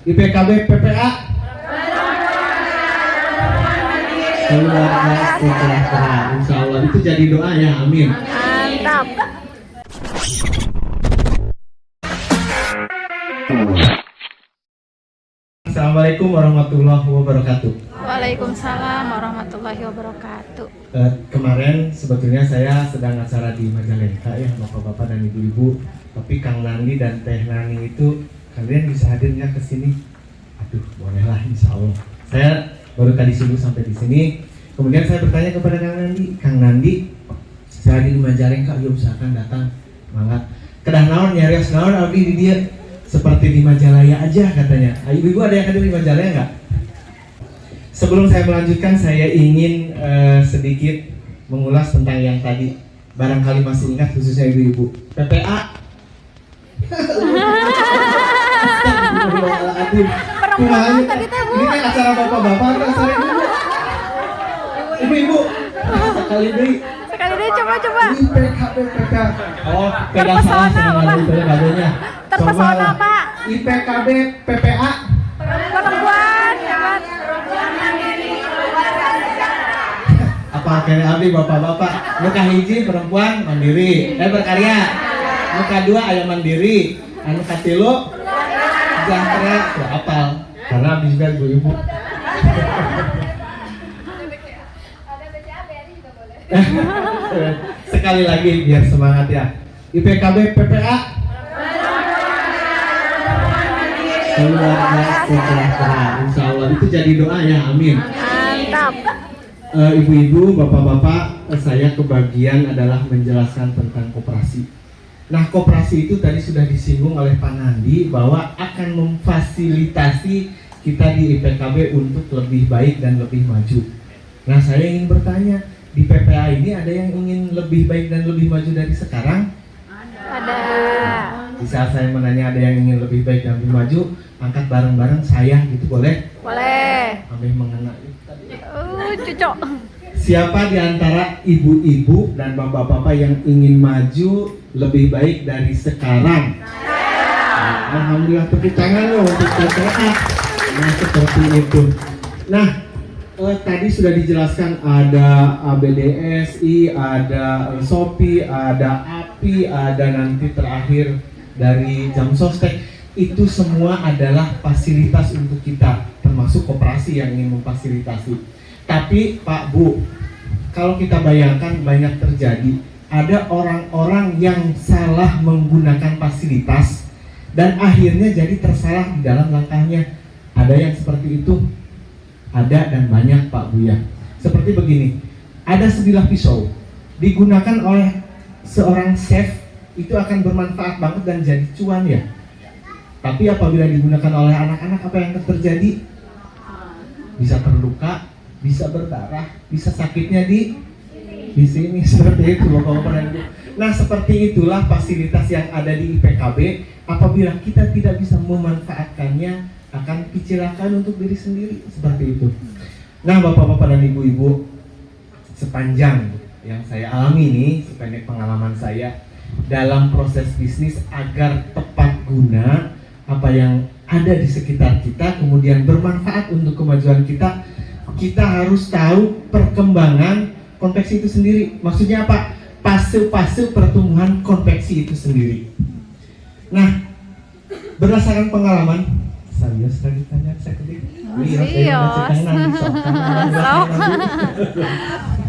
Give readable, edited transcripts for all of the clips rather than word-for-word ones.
IPKB PPA keluarga sejahtera, insya Allah itu jadi doa ya, amin. Mantap. Assalamualaikum warahmatullahi wabarakatuh. Waalaikumsalam warahmatullahi wabarakatuh. Kemarin sebetulnya saya sedang acara di Majalengka ya, bapak-bapak dan ibu-ibu. Tapi Kang Nandi dan Teh Nani itu kalian bisa hadirnya ke sini? Aduh, bolehlah insya Allah. Saya baru tadi subuh sampai di sini. Kemudian saya bertanya kepada Kang Nandi, saya di Majalengka, yuk usahakan datang, semangat. Kedah naon nyarios naon abdi di dia seperti di Majalaya aja katanya. Ibu-ibu ada yang hadir di Majalaya nggak? Sebelum saya melanjutkan, saya ingin sedikit mengulas tentang yang tadi. Barangkali masih ingat, khususnya ibu-ibu. PPA. Perempuan tadi teh Bu. Ini kan acara bapak-bapak atau acara ibu? Ibu-ibu. Sekali deh. Sekali deh coba. IPKB. Oh, beda salah dengan IPKB-nya. Terpesona Pak. IPKB PPA. Perempuan hebat. Apa kene abdi bapak-bapak? Muka hiji perempuan mandiri, berkarya. Muka dua aya mandiri. Anu katilu sejahtera, tuh apal. Karena abdi juga ibu-ibu. Sekali lagi biar semangat ya. IPKB PPA keluarga sejahtera, insya Allah itu jadi doa ya, amin. Mantap. Ibu-ibu, bapak-bapak, saya kebagian adalah menjelaskan tentang koperasi. Nah, koperasi itu tadi sudah disinggung oleh Pak Nandi bahwa akan memfasilitasi kita di IPKB untuk lebih baik dan lebih maju. Nah, saya ingin bertanya, di PPA ini ada yang ingin lebih baik dan lebih maju dari sekarang? Ada. Di saat saya menanya ada yang ingin lebih baik dan lebih maju, angkat bareng-bareng saya gitu, boleh? Boleh. Ambil mengena. Cucok. Siapa di antara ibu-ibu dan bapak-bapak yang ingin maju lebih baik dari sekarang? Nah, alhamdulillah, tepuk tangan loh untuk PPA. Nah, seperti itu. Nah, tadi sudah dijelaskan ada ABDSI, ada Shopee, ada API, ada nanti terakhir dari Jamsostek. Itu semua adalah fasilitas untuk kita, termasuk koperasi yang ingin memfasilitasi. Tapi Pak Bu, kalau kita bayangkan banyak terjadi, ada orang-orang yang salah menggunakan fasilitas dan akhirnya jadi tersalah di dalam langkahnya. Ada yang seperti itu? Ada dan banyak Pak Buya. Seperti begini, ada sebilah pisau digunakan oleh seorang chef, itu akan bermanfaat banget dan jadi cuan ya. Tapi apabila digunakan oleh anak-anak, apa yang terjadi? Bisa terluka, bisa berdarah, bisa sakitnya di sini, seperti itu Bapak-bapak. Nah, seperti itulah fasilitas yang ada di IPKB. Apabila kita tidak bisa memanfaatkannya, akan kecelakaan untuk diri sendiri, seperti itu. Nah, bapak-bapak dan ibu-ibu, sepanjang yang saya alami ini, sependek pengalaman saya dalam proses bisnis agar tepat guna apa yang ada di sekitar kita, kemudian bermanfaat untuk kemajuan kita, kita harus tahu perkembangan konveksi itu sendiri. Maksudnya apa? Fase-fase pertumbuhan konveksi itu sendiri. Nah, berdasarkan pengalaman saya sekali tanya sekali.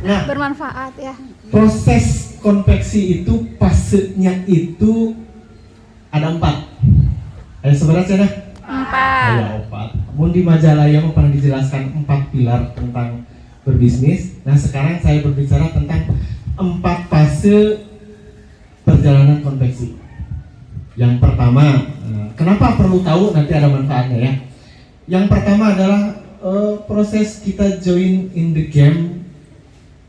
Nah, Bermanfaat ya. proses konveksi itu fasenya itu ada 4. Ada sebenarnya ada 4. ada 4. Namun di Majalaya pernah dijelaskan 4 pilar tentang berbisnis. Nah, sekarang saya berbicara tentang 4 fase perjalanan konveksi. Yang pertama, kenapa perlu tahu, nanti ada manfaatnya ya. Yang pertama adalah proses kita join in the game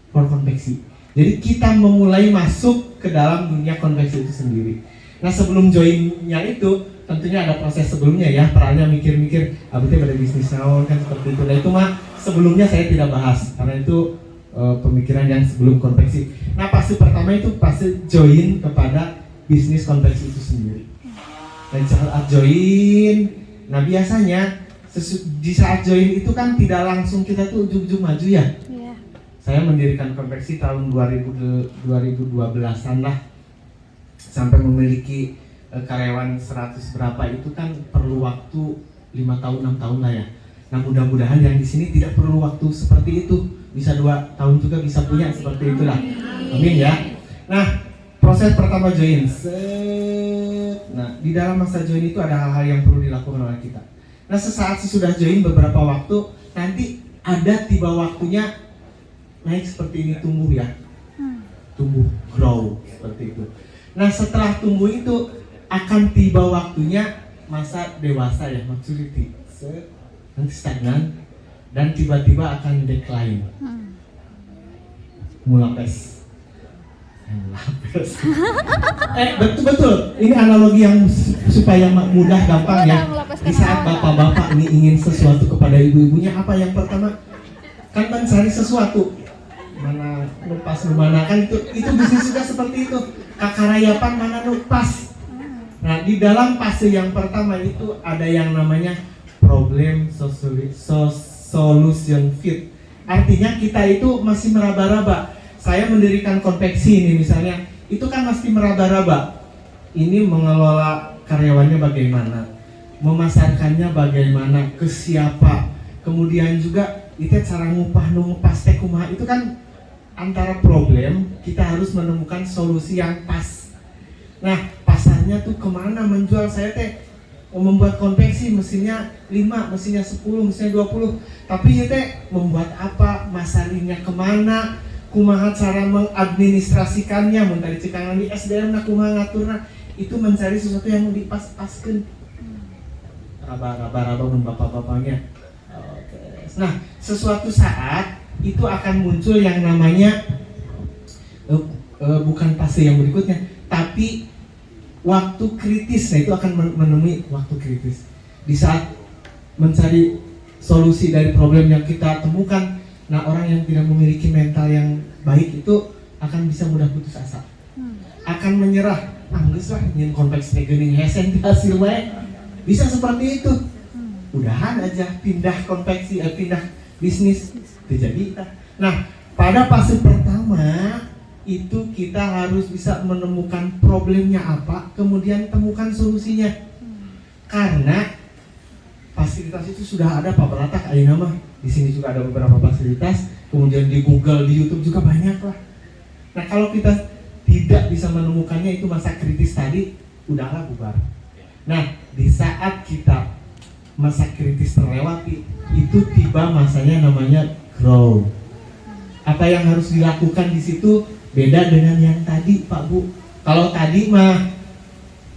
for konveksi. Jadi kita memulai masuk ke dalam dunia konveksi itu sendiri. Nah, sebelum joinnya itu tentunya ada proses sebelumnya ya. Perannya mikir-mikir, berarti pada bisnis naon kan seperti itu. Nah, itu mah sebelumnya saya tidak bahas karena itu pemikiran yang sebelum konveksi. Nah, fase pertama itu fase join kepada bisnis konveksi itu sendiri. Dan saat join, Nah biasanya di saat join itu kan tidak langsung kita tuh ujung-ujung maju ya. Iya. Saya mendirikan konveksi tahun 2012-an lah, sampai memiliki karyawan 100 berapa itu kan perlu waktu 5 tahun 6 tahun lah ya. Nah mudah-mudahan yang di sini tidak perlu waktu seperti itu, bisa 2 tahun juga bisa punya seperti itulah. Amin ya. Nah proses pertama join. Nah di dalam masa join itu ada hal-hal yang perlu dilakukan oleh kita. Nah sesaat sesudah join beberapa waktu, nanti ada tiba waktunya naik seperti ini, tumbuh ya, tumbuh, grow seperti itu. Nah setelah tumbuh itu akan tiba waktunya masa dewasa ya, maturity, nanti stagnan dan tiba-tiba akan decline, mulapes. Betul. Ini analogi yang supaya mudah, gampang ya. Di saat bapak-bapak ini ingin sesuatu kepada ibu-ibunya, apa yang pertama? Kan mencari sesuatu. Mana nupas mana kan itu bisnis juga seperti itu. Kakarayapan mana nupas. Nah di dalam fase yang pertama itu ada yang namanya problem solution fit. Artinya kita itu masih meraba-raba. Saya mendirikan konveksi ini misalnya, itu kan mesti meraba-raba. Ini mengelola karyawannya bagaimana, memasarkannya bagaimana, ke siapa. Kemudian juga itu cara ngupas teh kumaha, itu kan antara problem, kita harus menemukan solusi yang pas. Nah, pasarnya tuh kemana menjual, saya teh membuat konveksi mesinnya 5, mesinnya 10, mesinnya 20. Tapi ya teh membuat apa, masarinnya kemana, kumaha cara mengadministrasikannya, mun tadi cikangan di SDM na kumaha ngaturna, itu mencari sesuatu yang dipas-paskeun. Raba-raba mun bapak-bapaknya. Oke. Nah, sesuatu saat itu akan muncul yang namanya bukan fase yang berikutnya, tapi waktu kritis. Nah, itu akan menemui waktu kritis. Di saat mencari solusi dari problem yang kita temukan, nah orang yang tidak memiliki mental yang baik itu akan bisa mudah putus asa, akan menyerah. Geus lah nyin konveks geuning hesen di hasil we. Bisa seperti itu. Udahan aja pindah konveksi, pindah bisnis terjadi. Nah, pada fase pertama itu kita harus bisa menemukan problemnya apa, kemudian temukan solusinya. Karena fasilitas itu sudah ada Pak Beratak ayeuna mah. Di sini juga ada beberapa fasilitas, kemudian di Google, di YouTube juga banyak lah. Nah kalau kita tidak bisa menemukannya, itu masa kritis tadi, udahlah bubar. Nah di saat kita masa kritis terlewati, itu tiba masanya namanya grow. Apa yang harus dilakukan di situ beda dengan yang tadi Pak Bu. Kalau tadi mah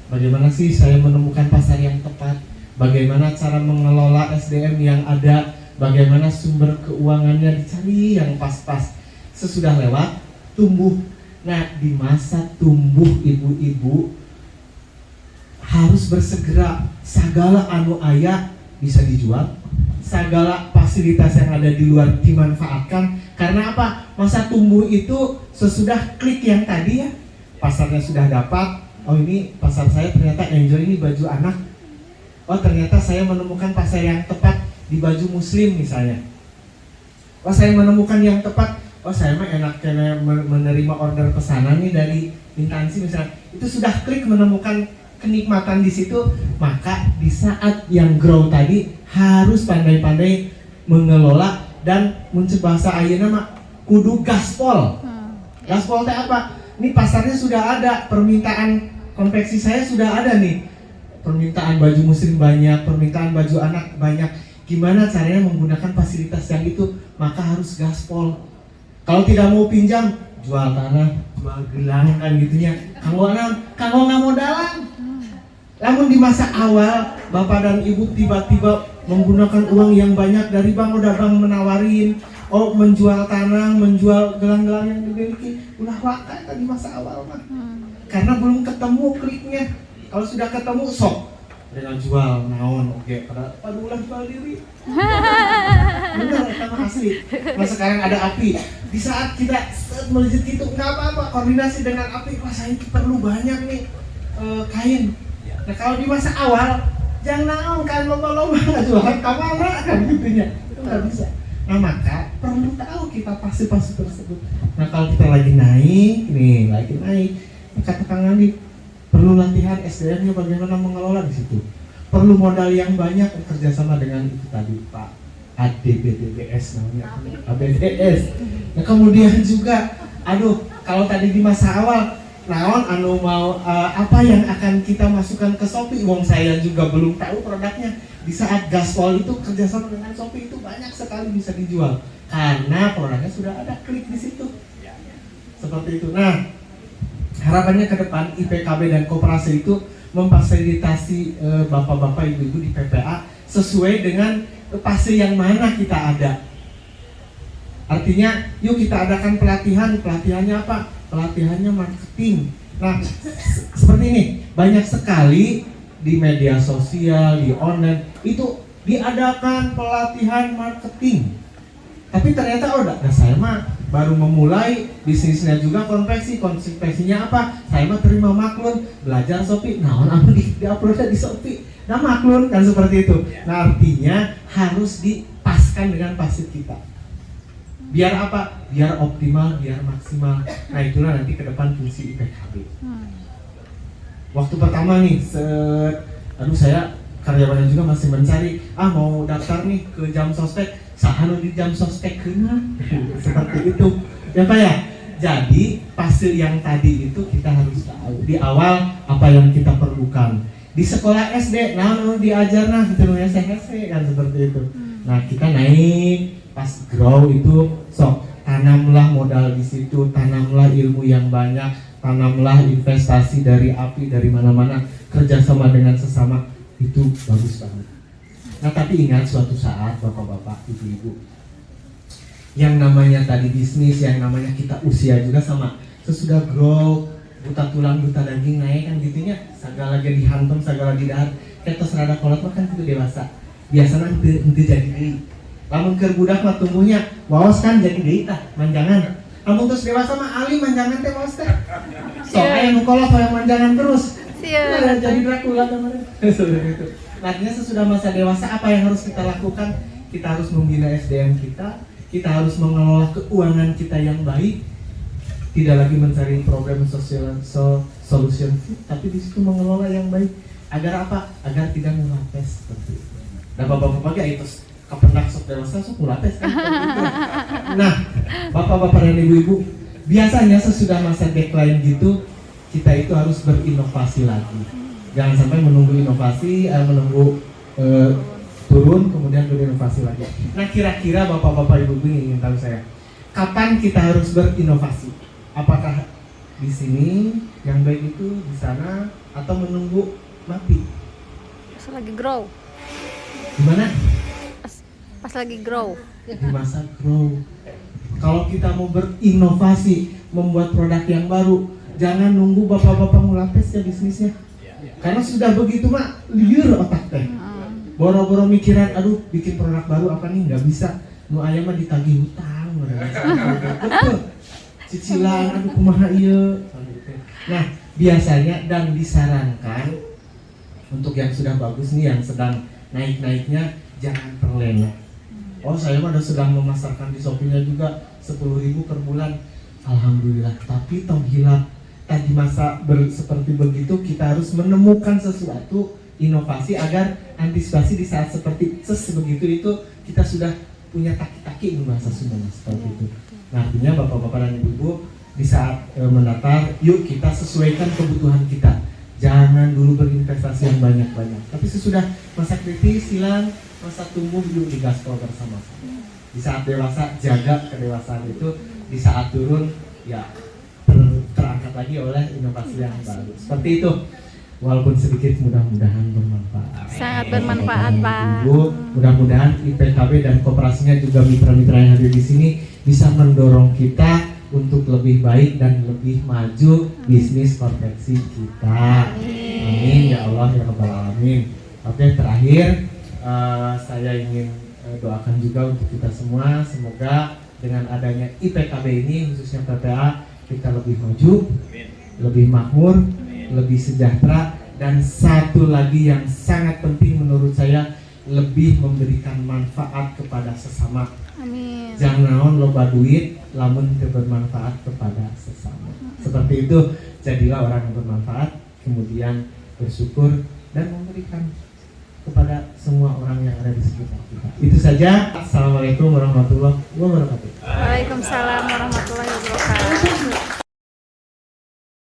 bagaimana sih saya menemukan pasar yang tepat, bagaimana cara mengelola SDM yang ada, bagaimana sumber keuangannya dicari yang pas-pas. Sesudah lewat, tumbuh. Nah, di masa tumbuh ibu-ibu harus bersegera. Segala anu aya bisa dijual, segala fasilitas yang ada di luar dimanfaatkan. Karena apa? Masa tumbuh itu sesudah klik yang tadi ya, pasarnya sudah dapat. Oh ini pasar saya ternyata enjoy ini baju anak. Oh ternyata saya menemukan pasar yang tepat di baju muslim misalnya. Oh saya menemukan yang tepat. Oh saya mah enak karena menerima order pesanan nih dari instansi misalnya. Itu sudah klik menemukan kenikmatan di situ. Maka di saat yang grow tadi harus pandai-pandai mengelola dan muncul bahasa ayeuna mah kudu gaspol. Gaspol teh apa? Ini pasarnya sudah ada, permintaan konveksi saya sudah ada nih. Permintaan baju muslim banyak, permintaan baju anak banyak. Gimana caranya menggunakan fasilitas yang itu? Maka harus gaspol. Kalau tidak mau pinjam, jual tanah, jual gelang kan gitunya. Kanggo nggak modalan. Namun di masa awal, bapak dan ibu tiba-tiba menggunakan uang yang banyak dari bank, udah bank menawarin, menjual tanah, menjual gelang-gelang yang dimiliki. Ulah wakai tadi masa awal mah. Karena belum ketemu kliknya. Kalau sudah ketemu, sok dengan jual naon oke pada ulah jual diri. Benar sama asli. Nah sekarang ada api. Di saat kita melejit itu nggak apa-apa, koordinasi dengan api. Wah saya perlu banyak nih kain. Nah kalau di masa awal jangan naon kan lomba-lomba jualan kamera kan gitunya. Itu nggak bisa. Nah maka perlu tahu kita pasti tersebut. Nah kalau kita lagi naik, kata Kang Andi, perlu latihan SDM-nya bagaimana mengelola di situ. Perlu modal yang banyak kerjasama dengan itu tadi Pak ADBDBS namanya, ABDS. Nah kemudian juga, kalau tadi di masa awal, naon mau apa yang akan kita masukkan ke Shopee, wong saya juga belum tahu produknya. Di saat gaspol itu kerjasama dengan Shopee itu banyak sekali bisa dijual karena produknya sudah ada, klik di situ. Seperti itu. Nah, harapannya ke depan IPKB dan koperasi itu memfasilitasi bapak-bapak, ibu-ibu di PPA sesuai dengan fase yang mana kita ada. Artinya, yuk kita adakan pelatihannya apa? Pelatihannya marketing. Nah, seperti ini, banyak sekali di media sosial, di online itu diadakan pelatihan marketing. Tapi ternyata saya mah baru memulai bisnisnya juga konveksinya apa? Saya mah terima maklun, belajar Shopee, di-upload di Shopee. Nah maklun kan seperti itu. Nah artinya harus dipaskan dengan pasif kita. Biar apa? Biar optimal, biar maksimal. Nah itulah nanti ke depan fungsi IPKB. Waktu pertama nih, saya karyawannya juga masih mencari, mau daftar nih ke jam sospek, sahanu di jam sospek kena, seperti itu, ya Pak ya. Jadi fase yang tadi itu kita harus tahu di awal apa yang kita perlukan. Di sekolah SD, diajar itu namanya hese kan seperti itu. Nah kita naik, pas grow itu, tanamlah modal di situ, tanamlah ilmu yang banyak, tanamlah investasi dari api dari mana-mana, kerjasama dengan sesama. Itu bagus banget. Nah tapi ingat suatu saat bapak-bapak, ibu-ibu, yang namanya tadi bisnis, yang namanya kita usia juga sama. Sesudah grow, buta tulang, buta daging naik kan gitunya. Segala lagi dihantam, segala di dahar. Kita serada kolot makan itu dewasa. Biasanya nanti jadi diri. Lamun keur budak mah tumbuhnya, waos kan jadi diri tah, manjangan. Lamun terus dewasa mah ali manjangan teh waos teh. Aya nu kolot yang manjangan terus. Nah, jadi Dracula kemarin. Itu. Artinya sesudah masa dewasa apa yang harus kita lakukan? Kita harus membina SDM kita harus mengelola keuangan kita yang baik, tidak lagi mencari problem solution, tapi di situ mengelola yang baik. Agar apa? Agar tidak mulapes seperti itu. Nah bapak-bapak itu kependak sok dewasa sok mulapes kan? Nah bapak-bapak dan ibu-ibu, biasanya sesudah masa decline gitu, kita itu harus berinovasi lagi. Jangan sampai menunggu inovasi, menunggu turun kemudian berinovasi lagi. Nah kira-kira bapak-bapak ibu-ibu ingin tahu saya, kapan kita harus berinovasi? Apakah di sini yang baik itu di sana atau menunggu mati? Pas lagi grow. Gimana? Pas lagi grow. Di masa grow. Kalau kita mau berinovasi, membuat produk yang baru, jangan nunggu bapak-bapak mulapes ya bisnisnya. Karena sudah begitu mah liur otak teh. Boro-boro mikiran, bikin produk baru apa nih, nggak bisa. Nu aya mah ditagih hutang, betul. Cicilan, kumaha ieu. Nah, biasanya dan disarankan untuk yang sudah bagus nih, yang sedang naik-naiknya, jangan terlena. Saya mah sedang memasarkan di Shopee-nya juga 10.000 per bulan. Alhamdulillah, tapi tong hilap. Tadi masa seperti begitu kita harus menemukan sesuatu inovasi agar antisipasi di saat seperti begitu itu kita sudah punya taki-taki bahasa Sunda seperti itu. Nah artinya bapak-bapak dan ibu-ibu di saat mendatar, yuk kita sesuaikan kebutuhan kita. Jangan dulu berinvestasi yang banyak-banyak. Tapi sesudah masa kritis, silang, masa tumbuh, yuk digaspol bersama-sama. Di saat dewasa jaga kedewasaan itu, di saat turun ya terangkat lagi oleh inovasi yang baru. Seperti itu. Walaupun sedikit, mudah-mudahan bermanfaat. Sangat bermanfaat, Pak. Ibu, mudah-mudahan IPKB dan koperasinya juga mitra-mitra yang hadir di sini bisa mendorong kita untuk lebih baik dan lebih maju bisnis konveksi kita. Amin ya Allah ya Rabbal Alamin. Oke, terakhir saya ingin doakan juga untuk kita semua, semoga dengan adanya IPKB ini khususnya PPA kita lebih maju, lebih makmur, lebih sejahtera, Dan satu lagi yang sangat penting menurut saya, lebih memberikan manfaat kepada sesama. Amin. Jangan loba duit lamun teu bermanfaat kepada sesama. Seperti itu, jadilah orang yang bermanfaat, kemudian bersyukur dan memberikan kepada semua orang yang ada di sekitar kita. Itu saja. Assalamualaikum warahmatullahi wabarakatuh. Waalaikumsalam warahmatullahi